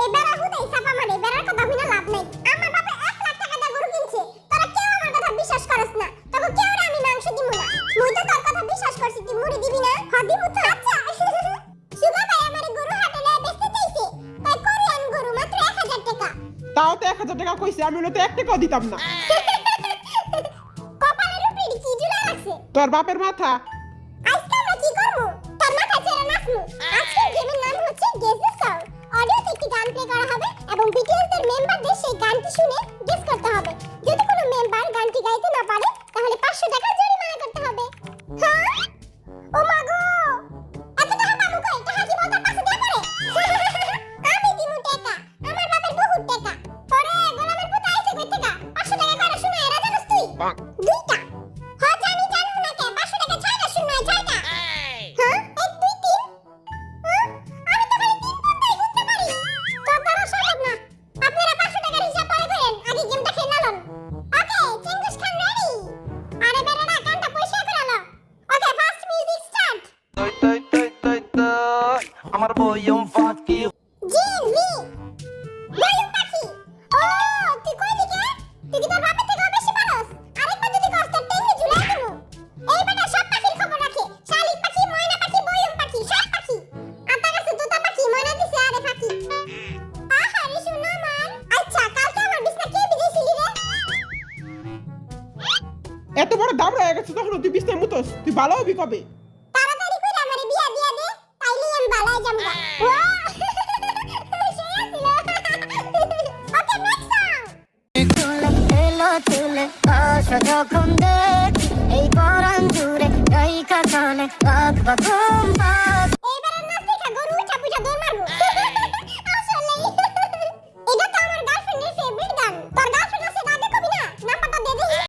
এই বেড়া হুদাই ছাপা মারে, বেড়ার কথা হইনা লাভ নাই। আমার বাপে 1 লাখ টাকা দিয়ে গরু কিনছে, তোরা কেউ আমার কথা বিশ্বাস করছ না। তবে কেউ আমি মাংস দিমু না। মুই তো তোর কথা বিশ্বাস করছি, তুই মুড়ি দিবি না? হদি মুথা। আচ্ছা সুগা ভাই আমারে গরু হাটে লয়ে বেচতে চাইছে, তাই কোরিয়ান গরু মাত্র 1000 টাকা। তাও তো 1000 টাকা কইছে, আমি হলে তো 1 টাকাও দিতাম না। কপালের উপরে কি ঝুলা রাখছে? তোর বাপের মাথা। আজকে আমরা কি করব? তোর মাথা ছেড়ে নাচমু। আজকের গেমের নাম হচ্ছে গেস দ্য সং। অডিওতে একটি গান প্লে করা হবে এবং বিটিএস এর মেম্বারদের সেই গানটি শুনে গেস করতে হবে। যদি কোনো মেম্বার গানটি গাইতে না পারে তাহলে 500 টাকা জরিমানা করতে হবে। হ্যাঁ? ও মা গো! এত টাকা পাবো কই? টাকা কি বলতার পাশে দিয়ে পড়ে? আমি দিমু টাকা। আমার বাপের বহুত টাকা। পরে গোলামের পুত আইছে কই টাকা? 500 টাকা করে শুনে এরা জানোস তুই? দুইটা। হ্যাঁ জানি জানো না কে? 500 টাকা ছাইড়া শুনাই ছাইড়া। হ্যাঁ? 1 2 3 হ্যাঁ? আমি তো খালি 3 পর্দাই গুনতে পারি। তোর দ্বারা সম্ভব না। আপনারা 500 টাকার হিসাব পরে করেন। আগে গেমটা খেলে নালন। ওকে, চেঙ্গুস খান রেডি। আরে বেরেডা গানটা পয়সা করে নাও। ওকে, ফার্স্ট মিউজিক স্টার্ট। আমার বয়ম ফাঁকি জিমি বয়ম পাখি। ও তুই কইলি কে? তুই কি তোর বাপের থেকে বেশি পারস? আরেকবার যদি কষ্ট টেনে ঝুলাই দেবো। এই বেটা সব পাখির খবর রাখে। শালিক পাখি, ময়না পাখি, বয়ম পাখি, সব পাখি। আতা গাছে তোতা পাখি, ময়না দিছে আরে পাখি। আহারে শোনা আমার। আচ্ছা কালকে আমার বিছনা কে বিজেছিলি রে? এত বড় দাবড়া হয়ে গেছে তখন তুই বিছনায় মুতোস, তুই ভালো হবি কবে? তাড়াতাড়ি কইরা আমারে বিয়া দিয়া দে, তাইলে আমি বালায় যামগা। Okay next song. যখন দেখি এই পরাণ জুড়ে এই কাকানে বাঘ ঘুম